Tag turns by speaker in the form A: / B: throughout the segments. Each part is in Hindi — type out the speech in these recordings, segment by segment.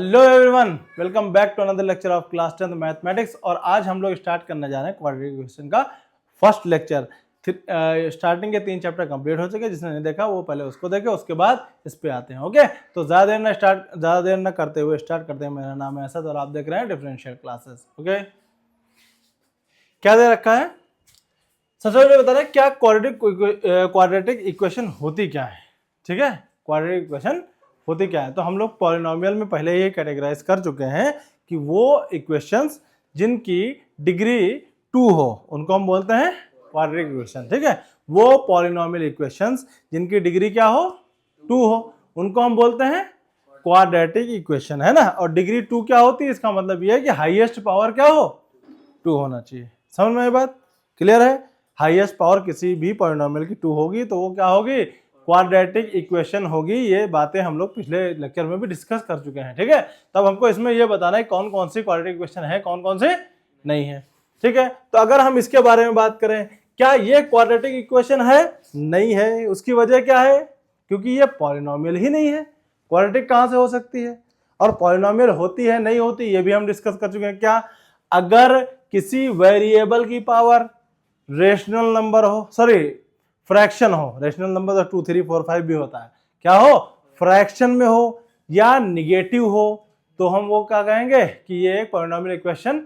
A: Hello everyone, welcome back to another lecture of class 10 mathematics. और आज हम लोग स्टार्ट करने जा रहे हैं क्वाड्रेटिक इक्वेशन का फर्स्ट लेक्चर। स्टार्टिंग के 3 चैप्टर कंप्लीट हो चुके हैं। जिसने नहीं देखा वो पहले उसको देखे, उसके बाद इस पे आते हैं। ओके, तो ज़्यादा देर न करते हुए स्टार्ट करते हैं। मेरा नाम है असद और आप देख रहे हैं डिफरेंशियल क्लासेस। ओके, क्या दे रखा है? सबसे पहले बता रहे हैं क्या क्वाड्रेटिक इक्वेशन होती क्या है। ठीक है, क्वाड्रेटिक इक्वेशन होती क्या है। तो हम लोग पॉलिनोमियल में पहले ही कैटेगराइज कर चुके हैं कि वो इक्वेशंस जिनकी डिग्री 2 हो उनको हम बोलते हैं क्वाड्रेटिक इक्वेशन। ठीक है, वो पॉलिनोमियल इक्वेशंस जिनकी डिग्री क्या हो, 2 हो, उनको हम बोलते हैं क्वाड्रेटिक इक्वेशन, है ना। और डिग्री 2 क्या होती है, इसका मतलब ये है कि हाईएस्ट पावर क्या हो, 2 होना चाहिए। समझ में ये बात क्लियर है? हाईएस्ट पावर किसी भी पॉलिनोमियल की 2 होगी तो वो क्या होगी, क्वाड्रेटिक इक्वेशन होगी। ये बातें हम लोग पिछले लेक्चर में भी डिस्कस कर चुके हैं। ठीक है, तब हमको इसमें ये बताना है कौन कौन सी क्वाड्रेटिक इक्वेशन है, कौन कौन से नहीं है। ठीक है, तो अगर हम इसके बारे में बात करें, क्या ये क्वाड्रेटिक इक्वेशन है? नहीं है। उसकी वजह क्या है? क्योंकि ये पॉलिनोमियल ही नहीं है। क्वाड्रेटिक कहां से हो सकती है? और पॉलिनोमियल होती है नहीं होती ये भी हम डिस्कस कर चुके हैं। क्या अगर किसी वेरिएबल की पावर रेशनल नंबर हो, सॉरी फ्रैक्शन हो, रेशनल नंबर तो 2, 3, 4, 5 भी होता है, क्या हो, फ्रैक्शन में हो या निगेटिव हो, तो हम वो क्या कहेंगे कि ये एक पॉलिनोमियल इक्वेशन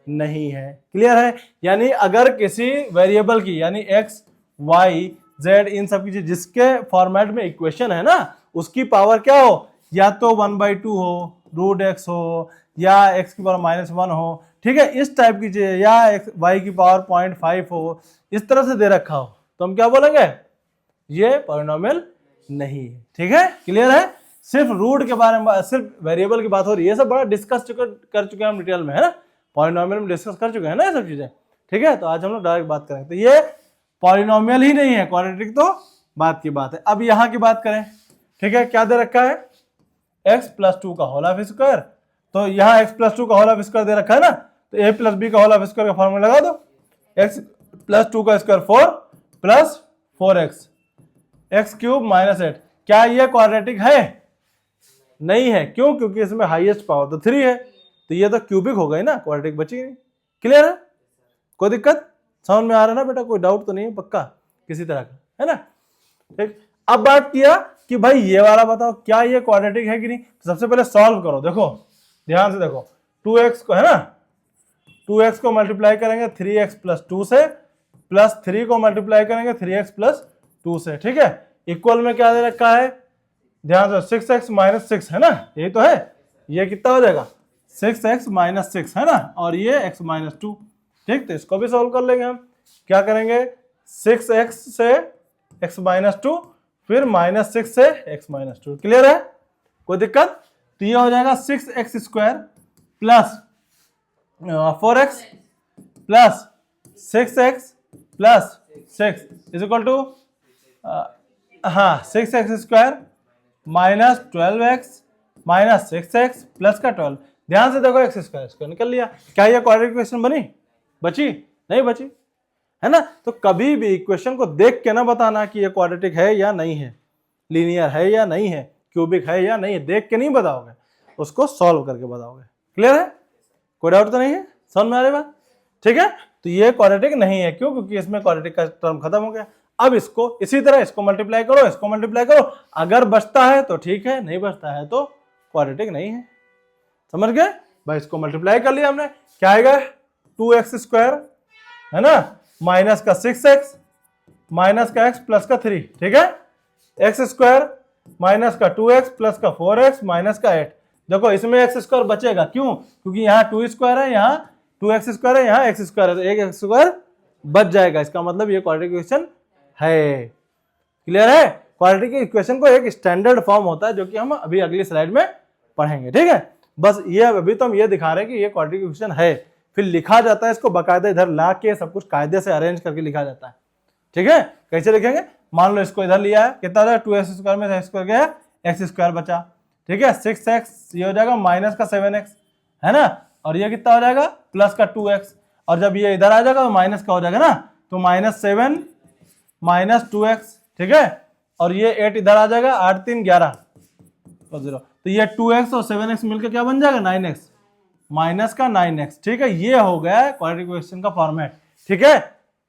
A: नहीं है। क्लियर है? यानी अगर किसी वेरिएबल की यानी x, y, z इन सब की जिसके फॉर्मेट में इक्वेशन है ना, उसकी पावर क्या हो, या तो 1/2 हो, √x हो, या x की पावर -1 हो। ठीक है, इस टाइप की चीज, या y की पावर 0.5 हो, इस तरह से दे रखा हो, तो हम क्या बोलेंगे, ये पॉलिनोमियल नहीं है। ठीक है, क्लियर है? सिर्फ रूट के बारे में, सिर्फ वेरिएबल की बात हो रही है। ये सब बड़ा डिस्कस कर चुके हैं हम डिटेल में, है ना। पॉलिनोमियल में डिस्कस कर चुके हैं ना ये सब चीजें। ठीक है, तो आज हम लोग डायरेक्ट बात करेंगे। तो ये पॉलिनोमियल ही नहीं है, क्वाड्रेटिक तो बात की बात है। अब यहाँ की बात करें, ठीक है, क्या दे रखा है, x+2 का होल ऑफ स्क्वायर। तो यहाँ x+2 का होल ऑफ स्क्वायर दे रखा है ना, तो a+b का होल ऑफ स्क्वायर का फॉर्मूला लगा दो, x+2 का स्क्वायर 4 + 4x, x³ - 8। क्या ये क्वाड्रेटिक है? नहीं है। क्यों? क्योंकि इसमें हाईएस्ट पावर तो 3 है, तो ये तो क्यूबिक हो गई ना, क्वाड्रेटिक बची नहीं। क्लियर है? कोई दिक्कत समझ में आ रहा है ना बेटा? कोई डाउट तो नहीं है पक्का किसी तरह का, है ना। ठीक, अब बात किया कि भाई ये वाला बताओ क्या ये क्वाड्रेटिक है कि नहीं। सबसे पहले सॉल्व करो, देखो ध्यान से देखो, 2x को, है ना, 2x को मल्टीप्लाई करेंगे 3x + 2 से, प्लस 3 को मल्टीप्लाई करेंगे 3x + 2 से। ठीक है, इक्वल में क्या दे रखा है, ध्यान से, 6x - 6, है ना, यही तो है। ये कितना हो जाएगा, 6x - 6, है ना, और ये x - 2। ठीक, तो इसको भी सॉल्व कर लेंगे हम। क्या करेंगे, 6x से x - 2, फिर -6 से x - 2। क्लियर है? कोई दिक्कत? तो ये हो जाएगा 6x² + 4x + 6x + 6 = हाँ 6x² - 12x - 6x प्लस का 12। ध्यान से देखो, x² निकल लिया। क्या ये क्वाड्रेटिक इक्वेशन बनी? बची नहीं बची, है ना। तो कभी भी इक्वेशन को देख के ना बताना कि ये क्वाड्रेटिक है या नहीं है, लीनियर है या नहीं है, क्यूबिक है या नहीं है, देख के नहीं बताओगे, उसको सॉल्व करके बताओगे। क्लियर है? कोई डाउट तो नहीं है? समझ में आ रही बात? ठीक है, तो ये क्वाड्रेटिक नहीं है। क्यों? क्योंकि इसमें क्वाड्रेटिक का टर्म खत्म हो गया। अब इसको इसी तरह इसको मल्टीप्लाई करो, इसको मल्टीप्लाई करो, अगर बचता है तो ठीक है, नहीं बचता है तो क्वाड्रेटिक नहीं है। समझ गए भाई? इसको मल्टीप्लाई कर लिया हमने, क्या आएगा, 2x², है ना, माइनस का 6x माइनस का x प्लस का 3। ठीक है, x² माइनस का 2x प्लस का 4x माइनस का 8। देखो इसमें x² बचेगा, क्यों? क्योंकि यहाँ 2² है, यहाँ 2x² है, यहाँ x² है, तो एक x² बच जाएगा। इसका मतलब ये क्वाड्रेटिक इक्वेशन है। क्लियर है? क्वाड्रेटिक इक्वेशन को एक स्टैंडर्ड फॉर्म होता है जो कि हम अभी अगली स्लाइड में पढ़ेंगे। ठीक है, बस ये अभी तो हम ये दिखा रहे हैं कि ये क्वाड्रेटिक इक्वेशन है। फिर लिखा जाता है इसको बकायदा, इधर ला के सब कुछ कायदे से अरेंज करके लिखा जाता है। ठीक है, कैसे लिखेंगे, मान लो इसको इधर लिया है, कितना हो जाएगा, 2x² में x² गया, x² बचा। ठीक है, 6x ये हो जाएगा माइनस का 7x, है ना, और ये कितना हो जाएगा, प्लस का 2x, और जब ये इधर आ जाएगा तो माइनस का हो जाएगा ना, तो -7 - 2x। ठीक है, और ये 8 इधर आ जाएगा, 8 3 11, और 0, तो ये 2x और 7x मिलकर क्या बन जाएगा 9x माइनस का 9x। ठीक है, ये हो गया क्वाड्रेटिक इक्वेशन का फॉर्मेट। ठीक है,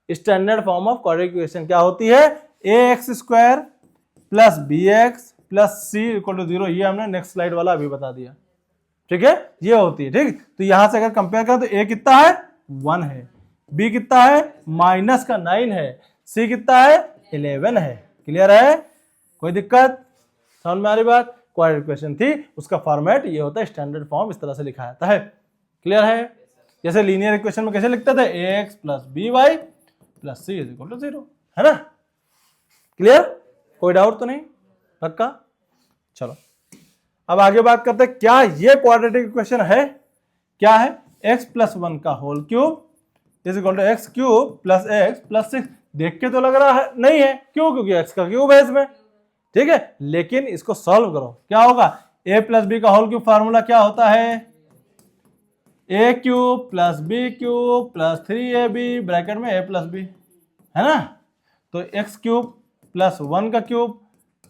A: standard form of quadratic equation क्या होती है, ax square plus bx plus c equal to 0। ये हमने नेक्स्ट स्लाइड वाला अभी बता दिया। ठीक है, ये होती है। ठीक, तो यहां से अगर कंपेयर करें तो a कितना है 1 है, b कितना है माइनस का 9 है, c कितना है 11 है। क्लियर है, कोई दिक्कत, समझ में आ रही बात। क्वाड्रेटिक इक्वेशन थी, उसका फॉर्मेट ये होता है, स्टैंडर्ड फॉर्म इस तरह से लिखा जाता है। क्लियर है, जैसे लीनियर इक्वेशन में कैसे लिखते थे, ax plus by plus c is equal to 0, है ना। क्लियर, कोई डाउट तो नहीं, पक्का। चलो अब आगे बात करते हैं, क्या ये क्वाड्रेटिक इक्वेशन है, क्या है, x प्लस 1 का whole cube is equal to x cube plus x plus 6। देख के तो लग रहा है नहीं है, क्यों, क्योंकि x का क्यूब है इसमें। ठीक है, लेकिन इसको सॉल्व करो, क्या होगा, a प्लस बी का होल क्यूब फार्मूला क्या होता है, a cube plus b cube plus 3ab bracket में a प्लस बी, है ना। तो x क्यूब प्लस 1 का cube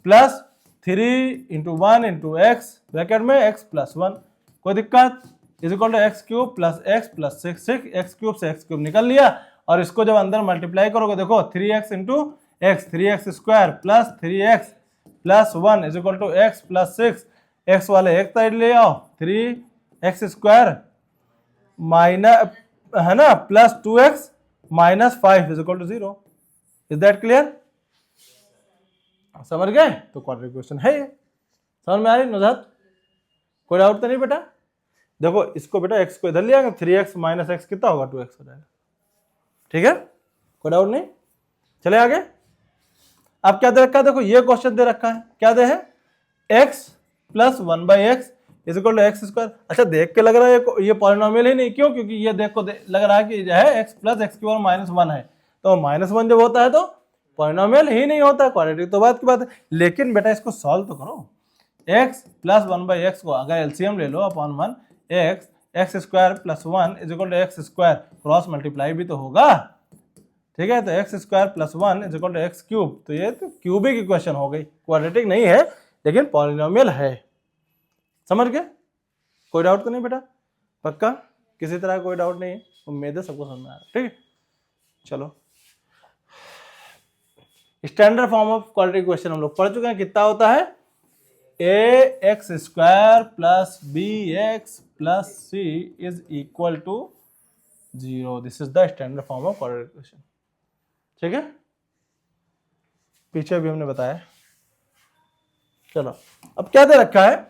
A: plus 3 into 1 into x bracket में x प्लस 1, कोई दिक्कत, is equal to x cube plus x plus 6 x cube से एक्स क्यूब निकल लिया, और इसको जब अंदर मल्टीप्लाई करोगे देखो 3x into x 3x square plus 3x plus 1 is equal to x plus 6, x वाले एक साइड ले आओ 3x स्क्वायर माइनस, है ना, plus 2x minus 5 is equal to 0। Is that clear, समझ गए। तो क्वाड्रेटिक इक्वेशन है ये, समझ में आ रही नुजहत, कोई डाउट तो नहीं बेटा। देखो इसको बेटा x को इधर ले आएंगे, 3x माइनस एक्स कितना होगा 2x हो जाएगा। ठीक है, कोई डाउट नहीं, चले आगे। अब क्या दे रखा है, देखो ये क्वेश्चन दे रखा है, क्या दे है, x plus 1/x is equal to x square. अच्छा देख के लग रहा है ये पॉलिनोमियल ही नहीं, क्यों, क्योंकि ये देखो लग रहा है कि जो है x प्लस एक्स की पावर माइनस 1 है, तो माइनस 1 जब होता है तो पॉलिनोमियल ही नहीं होता, क्वाड्रेटिक तो बात की बात है। लेकिन बेटा इसको सॉल्व तो करो, x प्लस 1/x को अगर एलसीएम ले लो upon 1, x square plus 1 is equal to x square, cross multiply भी तो होगा। ठीक है, तो x square plus 1 is equal to x cube, तो ये तो क्यूबिक इक्वेशन हो गई, क्वाड्रेटिक नहीं है लेकिन पॉलिनोमियल है। समझ गए, कोई डाउट तो नहीं बेटा, पक्का, किसी तरह कोई डाउट नहीं है, उम्मीद है सबको समझ में आ रहा है। ठीक है, चलो standard form of quadratic equation हम लोग पढ़ चुके हैं, कितना होता है, ax square plus bx plus c is equal to 0। This is the standard form of quadratic equation. ठीक है, पीछे भी हमने बताया। चलो अब क्या दे रखा है,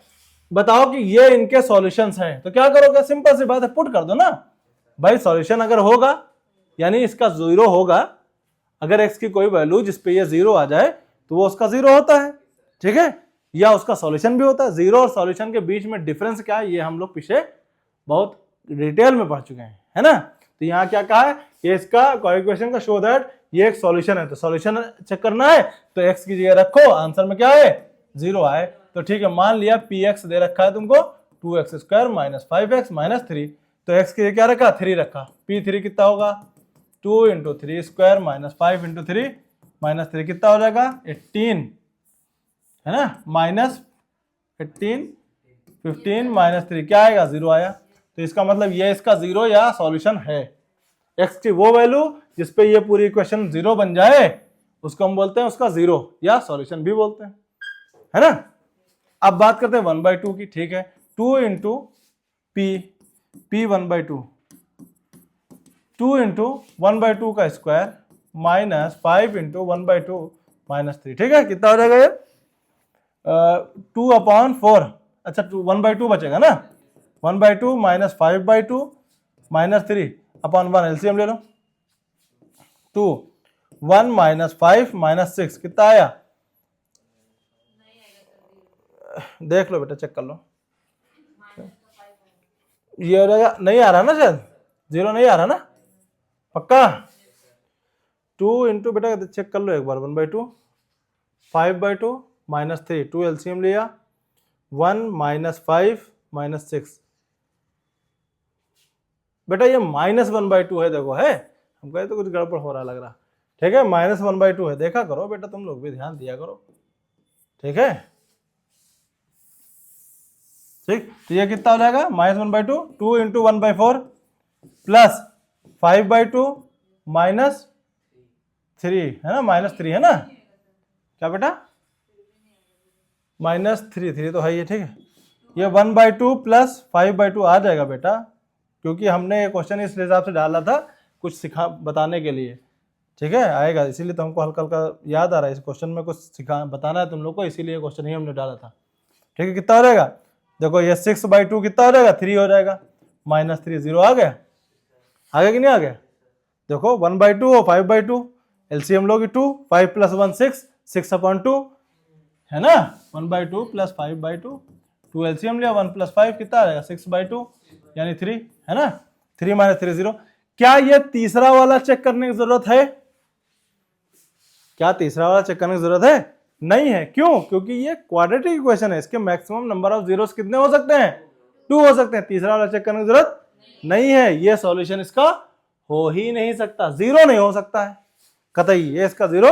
A: बताओ कि ये इनके सॉल्यूशंस हैं, तो क्या करोगे, सिंपल सी बात है, पुट कर दो ना भाई। सॉल्यूशन अगर होगा यानी इसका 0 होगा, अगर x की कोई वैल्यू जिसपे ये 0 आ जाए तो वो उसका 0 होता है। ठीक है, या उसका सॉल्यूशन भी होता है। 0 और सॉल्यूशन के बीच में डिफरेंस क्या है, ये हम लोग पीछे बहुत डिटेल में पढ़ चुके हैं, है ना। तो यहाँ क्या कहा है, ये इसका क्वाड्रेटिक का शो दैट ये एक सॉल्यूशन है, तो सॉल्यूशन चेक करना है तो x की जगह रखो, आंसर में क्या है 0 आए, तो ठीक है, मान लिया px दे रखा है तुमको 2x square minus 5x minus 3, तो x की जगह क्या रखा 3 रखा, p3 कितना होगा 2 into 3 square minus 5 into 3 minus 3 कितना हो जाएगा 18, है ना, माइनस 18 15 माइनस 3 क्या आएगा 0 आया। तो इसका मतलब ये इसका 0 या सॉल्यूशन है। x की वो वैल्यू जिसपे ये पूरी इक्वेशन 0 बन जाए उसको हम बोलते हैं उसका 0 या सॉल्यूशन भी बोलते हैं, है ना। अब बात करते हैं 1/2 की। ठीक है, 2 इंटू p 1/2, 2 इंटू 1/2 का स्क्वायर माइनस 5 इंटू 1/2 माइनस 3। ठीक है, कितना हो जाएगा ये 2/4, अच्छा 1/2 बचेगा ना, 1/2 माइनस 5/2 माइनस 3 अपॉन 1, एलसीएम ले लो, 2 1 माइनस 5 माइनस 6 कितना आया, देख लो बेटा चेक कर लो, ये हो जाएगा, नहीं आ रहा ना शायद, 0 नहीं आ रहा ना, पक्का। 2 इंटू बेटा चेक कर लो एक बार, 1/2 5/2 माइनस 3, 2 एलसीएम लिया, 1 माइनस 5 माइनस 6, बेटा ये -1/2 है, देखो है, हम कहे तो कुछ गड़बड़ हो रहा लग रहा। ठीक है, -1/2 है, देखा करो बेटा, तुम लोग भी ध्यान दिया करो। ठीक है, ठीक। तो ये कितना हो जाएगा -1/2, 2 इंटू 1/4 प्लस 5/2 -3 है ना, -3 है ना, क्या बेटा -3 तो है ये, ठीक है। ये 1/2 प्लस 5/2 आ जाएगा बेटा, क्योंकि हमने ये क्वेश्चन इस हिसाब से डाला था कुछ बताने के लिए, ठीक है, आएगा, इसीलिए तो हमको हल्का हल्का याद आ रहा है इस क्वेश्चन में कुछ बताना है तुम लोग को, इसीलिए क्वेश्चन ही हमने डाला था, ठीक है। कितना हो जाएगा, देखो ये 6/2 कितना हो जाएगा, 3 हो जाएगा, -3 0 आ गया कि नहीं आ गया, देखो 1/2 और 5/2 एलसीएम लोगे 2, 5 + 1 6, 6/2 है ना, 1/2 प्लस 5/2, 2 एलसीएम लिया, 1 + 5 कितना आ जाएगा 6/2 यानी 3 है ना, 3 - 3 0। क्या ये तीसरा वाला चेक करने की जरूरत है, क्या तीसरा वाला चेक करने की जरूरत है, नहीं है, क्यों, क्योंकि ये क्वाड्रेटिक इक्वेशन है, इसके मैक्सिमम नंबर ऑफ जीरोस कितने हो सकते हैं, 2 हो सकते हैं, तीसरा वाला चेक करने की जरूरत नहीं है, ये सॉल्यूशन इसका हो ही नहीं सकता, जीरो नहीं हो सकता है कतई, ये इसका जीरो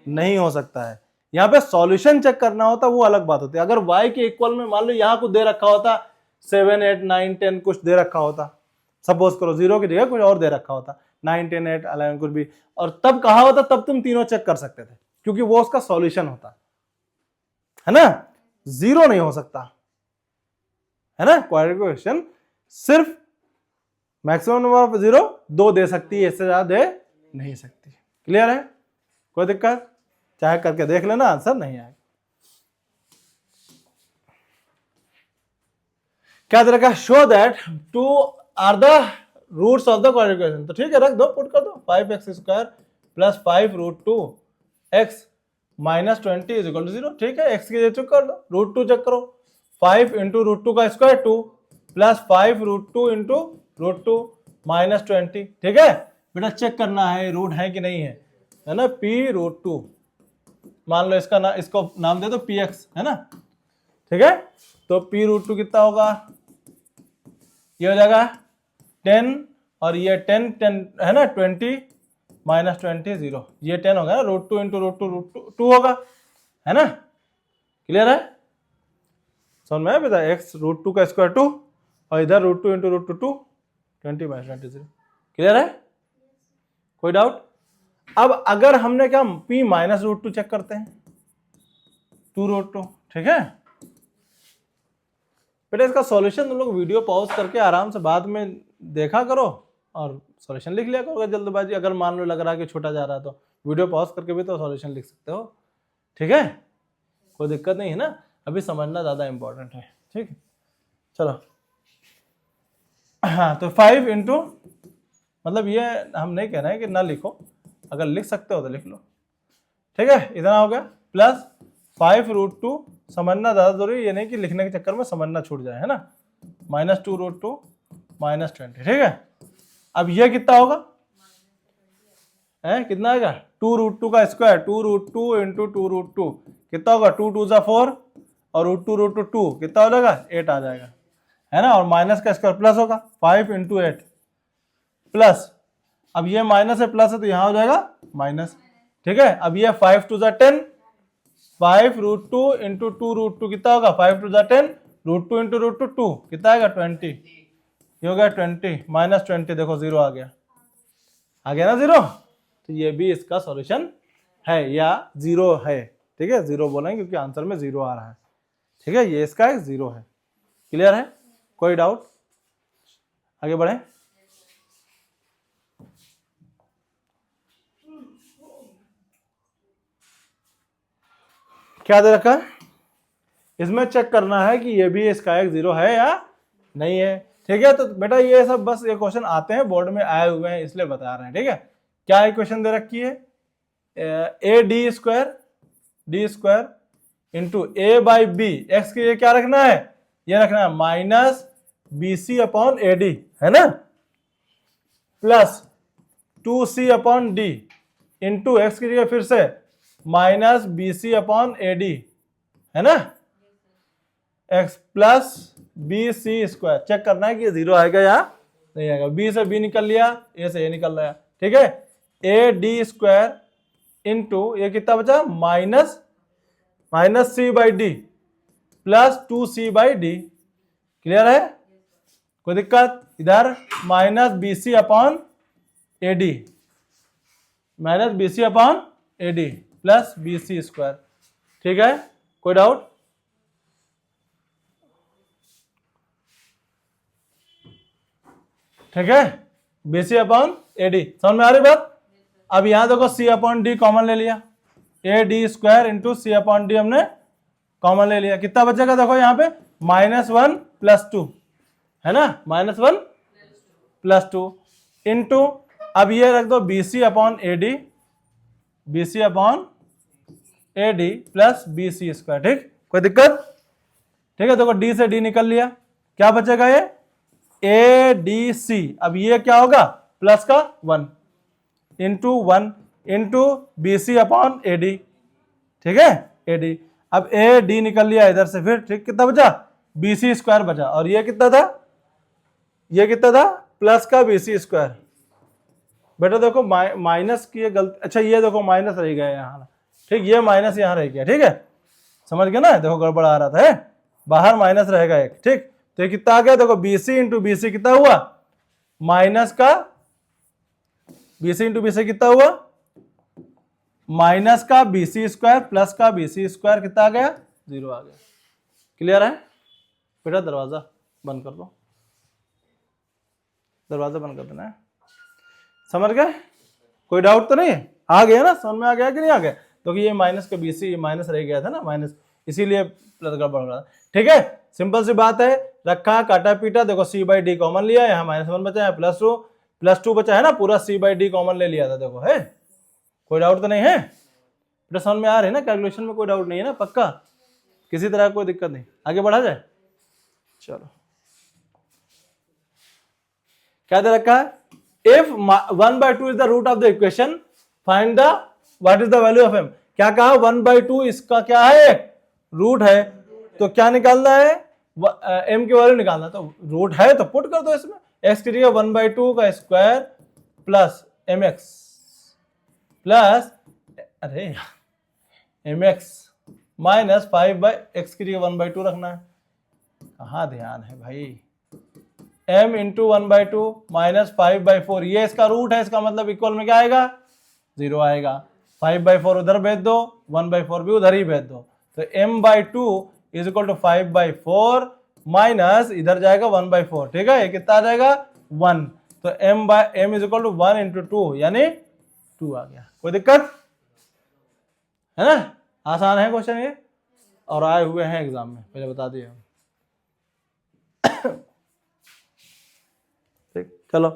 A: नहीं हो सकता है। यहाँ पे सॉल्यूशन चेक करना होता वो अलग बात होती है, अगर y के इक्वल में मान लो यहाँ कुछ दे रखा होता 7 8 9 10 कुछ दे रखा होता, सपोज करो 0 की जगह कुछ और दे रखा होता 9 10 8 11 कुछ भी, और तब कहा होता तब तुम तीनों चेक कर सकते थे, क्योंकि वो उसका सॉल्यूशन होता है ना, जीरो नहीं हो सकता है ना, क्वाड्रेटिक इक्वेशन सिर्फ मैक्सिमम नंबर ऑफ जीरो 2 दे सकती है, इससे ज्यादा दे नहीं सकती। क्लियर है, कोई दिक्कत, चाहे करके देख लेना, आंसर नहीं आएगा। क्या दे रखा, show that 2 are the roots of the quadratic equation, तो ठीक है रख दो, पुट कर दो 5x² + 5√2x -20 = 0, ठीक है, x की जगह चेक कर दो, √2 चेक करो, 5 × √2 का स्क्वायर 2 प्लस 5√2 × √2 -20, ठीक है बेटा, चेक करना है रूट है कि नहीं है ना, p√2 मान लो इसका ना, इसको नाम दे दो px है ना, ठीक है, तो p√2 कितना होगा, ये हो जाएगा 10 और ये 10 10 है ना, 20 -20 0, ये 10 होगा ना, √2 × √2 2 होगा है ना, क्लियर है, समझ में आया बेटा, x √2 का स्क्वायर 2 और इधर √2 × √2 20 -20 0, क्लियर है, कोई डाउट। अब अगर हमने क्या p -√2 चेक करते हैं 2√2, ठीक है बेटा, इसका सॉल्यूशन तुम लोग वीडियो पॉज करके आराम से बाद में देखा करो और सॉल्यूशन लिख लिया करो, जल्दबाजी अगर मान लो लग रहा है कि छोटा जा रहा है तो वीडियो पॉज करके भी तो सॉल्यूशन लिख सकते हो, ठीक है, कोई दिक्कत नहीं है ना, अभी समझना ज्यादा इंपॉर्टेंट है, ठीक है, चलो हाँ, तो 5 इंटू, मतलब ये हम नहीं कह रहे हैं कि ना लिखो, अगर लिख सकते हो तो लिख लो, ठीक है, इतना हो गया, प्लस 5√2, समझना ज्यादा जरूरी, ये नहीं कि लिखने के चक्कर में समझना छूट जाए, है ना, -2√2 -20, ठीक है। अब ये कितना होगा, है कितना आएगा, 2√2 का स्क्वायर, 2√2 × 2√2 कितना होगा, 2 2 = 4 और √2 √2 कितना हो जाएगा, 8 आ जाएगा, है ना, और माइनस का स्क्वायर प्लस होगा, 5 × 8 प्लस, अब ये माइनस है प्लस है तो यहां हो जाएगा माइनस, ठीक है। अब ये 5 2 = 10, 5√2 × 2√2 कितना होगा, 5 2 = 10, √2 × √2 कितना आएगा 20, ये हो गया 20 -20, देखो 0 आ गया ना 0, तो ये भी इसका सॉल्यूशन है या 0 है, ठीक है, 0 बोलेंगे क्योंकि आंसर में 0 आ रहा है, ठीक है, ये इसका 0 है, क्लियर है, कोई डाउट, आगे बढ़े। क्या दे रखा है, इसमें चेक करना है कि ये भी इसका 0 है या नहीं है, ठीक है, तो बेटा ये सब बस ये क्वेश्चन आते हैं बोर्ड में आए हुए हैं इसलिए बता रहे हैं, ठीक है। क्या इक्वेशन दे रखी है, a² इंटू a/b, x के लिए क्या रखना है, ये रखना है -bc/ad है ना, प्लस 2c/d इंटू x की जगह फिर से -bc/ad है ना, x प्लस bc², चेक करना है कि 0 आएगा या नहीं आएगा, b से b निकल लिया, a से a निकल रहा है, ठीक है, ad² इंटू ये कितना बचा -c/d प्लस 2c/d क्लियर है, कोई दिक्कत? इधर minus B C upon A D, minus B C upon A D plus B C square, ठीक है, कोई डाउट? ठीक है, B C upon A D, समझ में आ रही बात? अब यहां देखो सी अपॉन डी कॉमन ले लिया, A D square into C upon D हमने कॉमन ले लिया, कितना बचेगा देखो यहाँ पे -1 + 2 है ना, -1 + 2 इंटू, अब ये रख दो B C upon A D, B C upon A D plus B C square, ठीक, कोई दिक्कत? ठीक है, देखो डी से डी निकल लिया, क्या बचेगा ये ए डी सी, अब ये क्या होगा प्लस का 1 into 1 into B C upon A D, ठीक है, ए डी, अब ए डी निकल लिया इधर से फिर, ठीक, कितना बचा बी सी स्क्वायर बचा, और ये कितना था, ये कितना था प्लस का बी सी स्क्वायर। बेटा देखो माइनस की ये गलती, अच्छा ये देखो माइनस रह गया यहाँ, ठीक, ये माइनस यहाँ रह गया, ठीक है, समझ गए ना, देखो गड़बड़ आ रहा था है? बाहर माइनस रहेगा एक, ठीक, तो ये कितना आ गया देखो B C into B C कितना हुआ माइनस का, B C into B C कितना हुआ माइनस का बी सी स्क्वायर प्लस का बी सी स्क्वायर, कितना आ गया 0 आ गया। क्लियर है बेटा? दरवाजा बंद कर दो, दरवाजा बंद कर देना है, समझ गए? कोई डाउट तो नहीं है? आ गया ना, समझ में आ गया कि नहीं आ गया? तो ये माइनस का बी सी माइनस रह गया था ना, माइनस, इसीलिए प्लस गड़बड़ रहा, ठीक है, सिंपल सी बात है, रखा काटा पीटा, देखो सी बाई डी कॉमन लिया, यहाँ -1 बचा है, +2 बचा है ना, पूरा सी बाई डी कॉमन ले लिया था, देखो है, कोई डाउट तो नहीं है? बेटा समझ में आ रही है ना, कैलकुलेशन में कोई डाउट नहीं है ना, पक्का, किसी तरह कोई दिक्कत नहीं, आगे बढ़ा जाए, चलो क्या दे रखा है, if 1/2 is the root of the equation find the what is the value of M, क्या कहा 1/2 इसका क्या है रूट है, तो क्या निकालना है एम की वैल्यू निकालना, तो रूट है तो पुट कर दो इसमें, एक्स की जगह 1/2 का square plus M X plus, अरे एम एक्स माइनस 5/x की जगह 1/2 रखना है, कहाँ ध्यान है भाई, m इंटू 1/2 माइनस 5/4, ये इसका रूट है, इसका मतलब इक्वल में क्या आएगा 0 आएगा, 5/4 उधर भेज दो, 1/4 भी उधर ही भेज दो, तो m/2 is equal to 5/4 minus इधर जाएगा 1/4, ठीक है, ये कितना आ जाएगा 1, तो m is equal to 1 into 2 यानी 2 आ गया, कोई दिक्कत है ना? आसान है क्वेश्चन ये, और आए हुए हैं एग्जाम में, पहले बता दिए। ठीक, चलो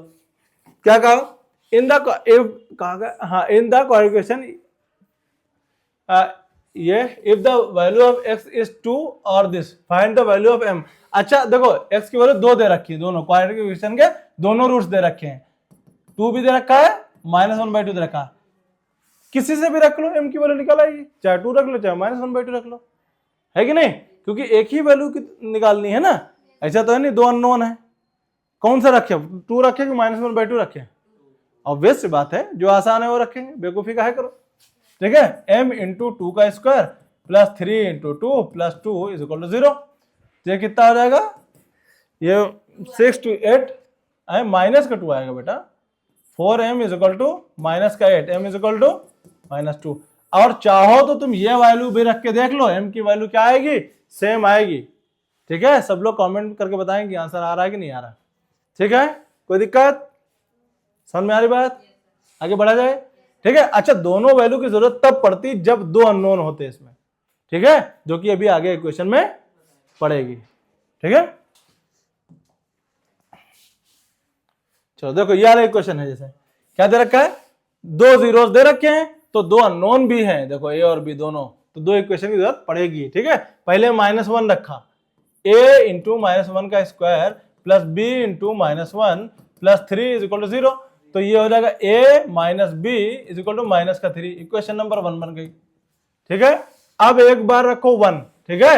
A: क्या कहा, इन द कहा गया, हाँ, इन द क्वेश्चन ये if the value of x is 2 और this find the value of m। अच्छा देखो x की वैल्यू 2 दे रखी है, दोनों क्वाड्रेटिक इक्वेशन के दोनों रूट्स दे रखे हैं, 2 भी दे रखा है, -1/2 दे रखा है, किसी से भी रख लो m की वैल्यू निकल आएगी, चाहे 2 रख लो चाहे -1/2 रख लो, है कि नहीं, क्योंकि एक ही वैल्यू निकालनी है ना, ऐसा तो है नहीं 2 अननोन है, कौन सा रखे, 2 रखे कि -1/2 रखे, ऑब्वियस बात है, जो आसान है वो रखेंगे, बेवकूफी काहे करो, ठीक है, m इंटू 2 का square plus 3 into 2 plus 2 is equal to 0, ये कितना आ जाएगा, ये 6 to 8 माइनस का 2 आएगा बेटा, 4m is equal to minus का 8, m इज इक्वल टू -2, और चाहो तो तुम ये वैल्यू भी रख के देख लो, m की वैल्यू क्या आएगी, सेम आएगी, ठीक है, सब लोग कमेंट करके बताएंगे आंसर आ रहा है कि नहीं आ रहा, ठीक है, कोई दिक्कत, समझ में आ रही बात, आगे बढ़ा जाए, ठीक है। अच्छा दोनों वैल्यू की जरूरत तब पड़ती जब 2 अननोन होते इसमें, ठीक है, जो कि अभी आगे इक्वेशन में पड़ेगी, ठीक है। चलो देखो ये वाला इक्वेशन है, जैसे क्या दे रखा है, 2 जीरोस दे रखे हैं, तो 2 अननोन भी हैं, देखो ए और बी दोनों, तो 2 इक्वेशन की जरूरत पड़ेगी, ठीक है। पहले -1 रखा, a इंटू -1 का square plus b into -1 plus 3 is equal to 0, तो ये हो जाएगा a minus B is equal to -3, equation number 1 बन गई, ठीक है। अब एक बार रखो 1, ठीक है,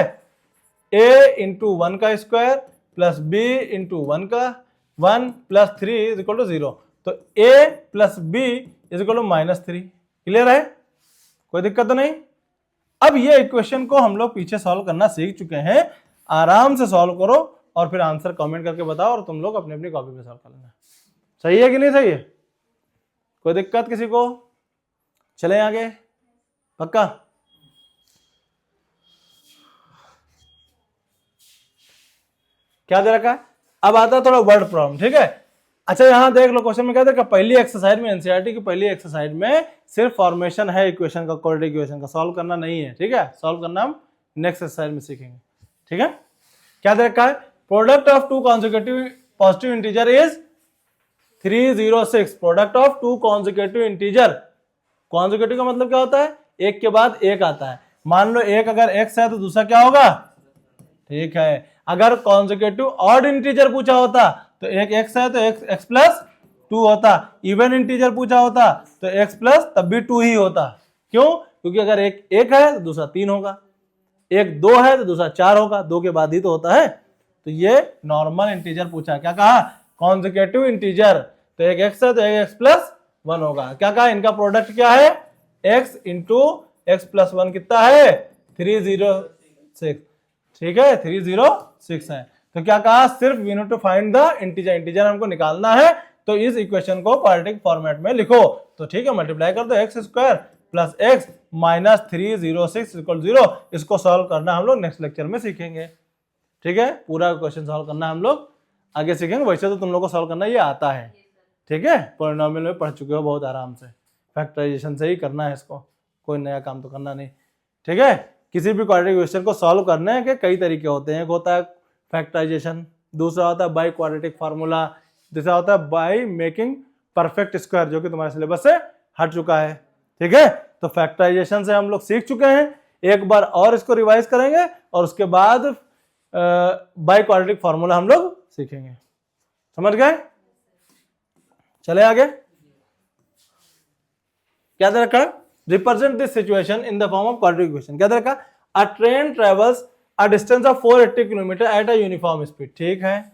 A: a इंटू 1 का स्क्वायर प्लस b इंटू 1 का 1 प्लस 3 इज इक्वल टू 0, तो a plus b is equal to -3, clear है, कोई दिक्कत तो नहीं। अब ये इक्वेशन को हम लोग पीछे सॉल्व करना सीख चुके हैं, आराम से सॉल्व करो, और फिर आंसर कमेंट करके बताओ और तुम लोग अपनी अपनी कॉपी पे सॉल्व कर लेना। सही है कि नहीं सही है? कोई दिक्कत किसी को? चले आगे, पक्का? क्या दे रखा है? अब आता है थोड़ा वर्ड प्रॉब्लम, ठीक है। अच्छा यहां देख लो क्वेश्चन में क्या देखा, पहली एक्सरसाइज में एनसीईआरटी की पहली एक्सरसाइज में सिर्फ फॉर्मेशन है इक्वेशन का, क्वाड्रेटिक इक्वेशन का, सॉल्व करना नहीं है, ठीक है। सॉल्व करना हम नेक्स्ट एक्सरसाइज में सीखेंगे, ठीक है। क्या दे रखा है? Product of two consecutive positive integer is 306। Product of two consecutive integer, consecutive का मतलब क्या होता है? एक के बाद एक आता है। मान लो एक अगर एक्स है तो दूसरा क्या होगा? ठीक है। अगर कॉन्सेक्यूटिव ऑड इंटीजर पूछा होता तो एक एक्स है तो एक्स प्लस 2 होता। इवन इंटीजर पूछा होता तो एक्स प्लस तब भी 2 ही होता। क्यों? क्योंकि अगर एक है तो दूसरा 3 होगा, एक 2 है तो दूसरा 4 होगा, 2 के बाद ही तो होता है। तो ये नॉर्मल इंटीजर पूछा, क्या कहा? कॉन्सेक्यूटिव इंटीजर, तो एक एक्स है तो एक एक्स प्लस 1 होगा। क्या कहा? इनका प्रोडक्ट क्या है? एक्स इंटू एक्स प्लस 1 कितना है? 306, ठीक है, 306 है। तो क्या कहा? सिर्फ we need to find the integer, integer हमको निकालना है। तो इस इक्वेशन को क्वाड्रेटिक फॉर्मेट में लिखो। तो ठीक है, मल्टीप्लाई कर दो, x square plus x minus 306 equal 0। इसको सॉल्व करना हम लोग नेक्स्ट लेक्चर में सीखेंगे, ठीक है। पूरा क्वेश्चन सॉल्व करना हम लोग आगे सीखेंगे। वैसे तो तुम लोग को सॉल्व करना ये आता है, ठीक है, पॉलिनोमियल में पढ़ चुके हो बहुत आराम से। फैक्टराइजेशन से ही करना है इसको, कोई नया काम तो करना नहीं, ठीक है। किसी भी क्वाड्रेटिक इक्वेशन को सॉल्व करने के कई तरीके होते हैं। एक होता है फैक्टराइजेशन, दूसरा होता है बाय क्वाड्रेटिक फार्मूला, तीसरा होता है बाय मेकिंग परफेक्ट स्क्वायर, जो कि तुम्हारे सिलेबस से हट चुका है, ठीक है। तो फैक्टराइजेशन से हम लोग सीख चुके हैं, एक बार और इसको रिवाइज करेंगे और उसके बाद बाय क्वाड्रेटिक फार्मूला हम लोग सीखेंगे। समझ गए? चले आगे। क्या दे रखा? Represent this situation in the form of quadratic equation. क्या दे रखा? A train travels a distance of 480 kilometre at a uniform speed, ठीक है,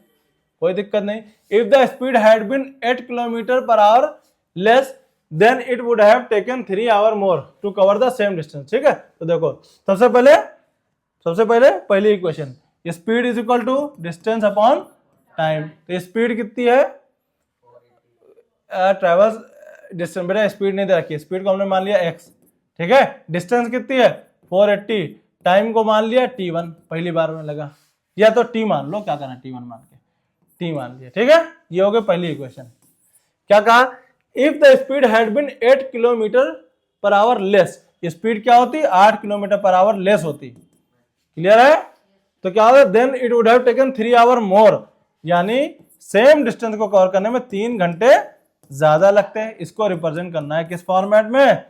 A: कोई दिक्कत नहीं। If the speed had been 8 kilometre per hour less than it would have taken 3 hour more to cover the same distance, ठीक है। तो देखो सबसे पहले पहली इक्वेशन, speed is equal to distance upon time. तो स्पीड कितनी है? ट्रेवल्स डिस्टेंस, बेटा स्पीड नहीं दे रखी है, स्पीड को हमने मान लिया x, ठीक है। डिस्टेंस कितनी है? 480, टाइम को मान लिया t1, पहली बार में लगा, या तो t मान लो, क्या करना, t1 मान के t मान लिया, ठीक है। ये हो गई पहली इक्वेशन। क्या कहा? If the speed had been 8 kilometre per hour less, speed क्या होती? 8 किलोमीटर पर आवर लेस होती, क्लियर है। तो क्या होगा? Then it would have taken 3 hour more, यानी सेम डिस्टेंस को कवर करने में 3 घंटे ज्यादा लगते हैं। इसको रिप्रेजेंट करना है किस फॉर्मेट में?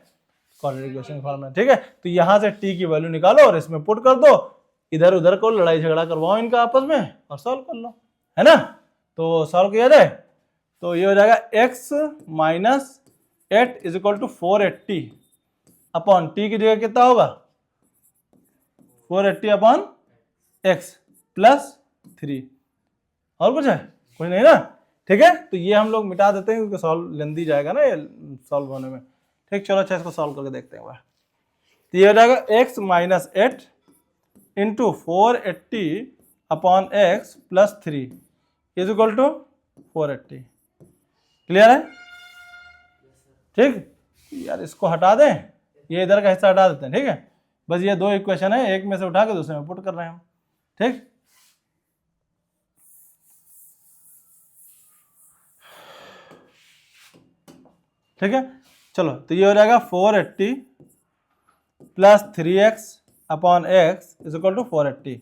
A: क्वाड्रेटिक इक्वेशन फॉर्मेट, ठीक है। तो यहां से t की वैल्यू निकालो और इसमें पुट कर दो, इधर उधर को लड़ाई झगड़ा करवाओ इनका आपस में और सॉल्व कर लो, है ना। तो सॉल्व किया जाए तो ये हो जाएगा x minus 8 is equal to 480 upon t की जगह कितना होगा? 480 अपॉन x प्लस 3। और कुछ है? कुछ नहीं ना, ठीक है। तो ये हम लोग मिटा देते हैं क्योंकि सॉल्व लेंदी जाएगा ना ये सॉल्व होने में, ठीक। चलो अच्छा इसको सॉल्व करके देखते हैं। तो ये हो जाएगा x minus 8 into 480 upon x plus 3 is equal to 480, clear है, ठीक। यार इसको हटा दें, ये इधर का हिस्सा हटा देते हैं, ठीक है। बस ये दो इक्वेशन है, एक में से उठा के दूसरे में पुट कर रहे हैं हम, ठीक। ठीक है, चलो तो ये हो जाएगा 480 plus 3x upon X is equal to 480,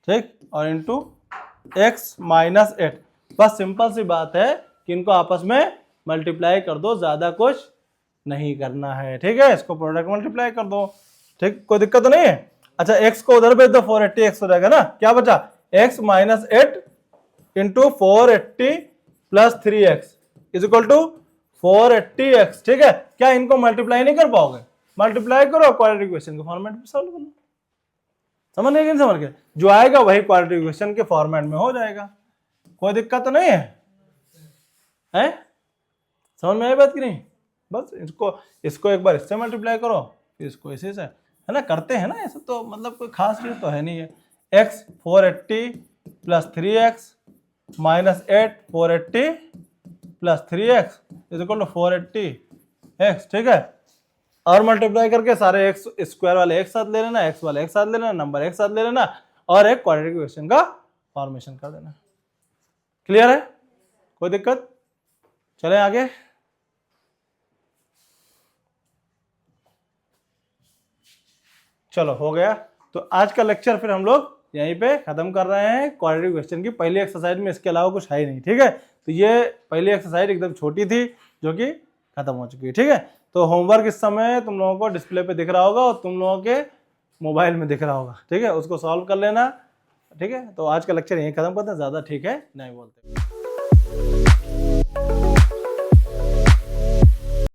A: ठीक, और इंटू x माइनस 8। बस सिंपल सी बात है कि इनको आपस में मल्टीप्लाई कर दो, ज्यादा कुछ नहीं करना है, ठीक है। इसको प्रोडक्ट मल्टीप्लाई कर दो, ठीक, कोई दिक्कत तो नहीं है। अच्छा x को उधर भेज दो, 480x हो जाएगा ना, क्या बचा? x minus 8 into 480 plus 3x is equal to 480x, ठीक है। क्या इनको मल्टीप्लाई नहीं कर पाओगे? मल्टीप्लाई करो, क्वाड्रेटिक इक्वेशन के फॉर्मेट में सॉल्व करो। समझ नहीं, समझ गए? जो आएगा वही क्वाड्रेटिक इक्वेशन के फॉर्मेट में हो जाएगा, कोई दिक्कत तो नहीं है, हैं? समझ में आई बात कि नहीं? बस इसको एक बार इससे मल्टीप्लाई करो, फिर इसको इसी से, है ना, करते हैं ना ऐसा, तो मतलब कोई खास चीज तो है नहीं है। x 480 plus 3x minus 8 480 plus 3x is equal to 480x, ठीक है। और मल्टीप्लाई करके सारे एक्स स्क्वायर वाले एक साथ ले लेना, एक्स वाले एक साथ ले लेना, नंबर एक साथ ले लेना और एक क्वाड्रेटिक इक्वेशन का फॉर्मेशन कर देना। क्लियर है, कोई दिक्कत? चले आगे। चलो हो गया। तो आज का लेक्चर फिर हम लोग यहीं पे खत्म कर रहे हैं। क्वाड्रेटिक इक्वेशन की पहली एक्सरसाइज में इसके अलावा कुछ है ही नहीं, ठीक है। तो ये पहली एक्सरसाइज एकदम छोटी थी जो कि खत्म हो चुकी है, ठीक है। तो होमवर्क इस समय तुम लोगों को डिस्प्ले पे दिख रहा होगा और तुम लोगों के मोबाइल में दिख रहा होगा, ठीक है। उसको सॉल्व कर लेना, ठीक है। तो आज का लेक्चर यहीं खत्म करते हैं, ज़्यादा ठीक है नहीं बोलते।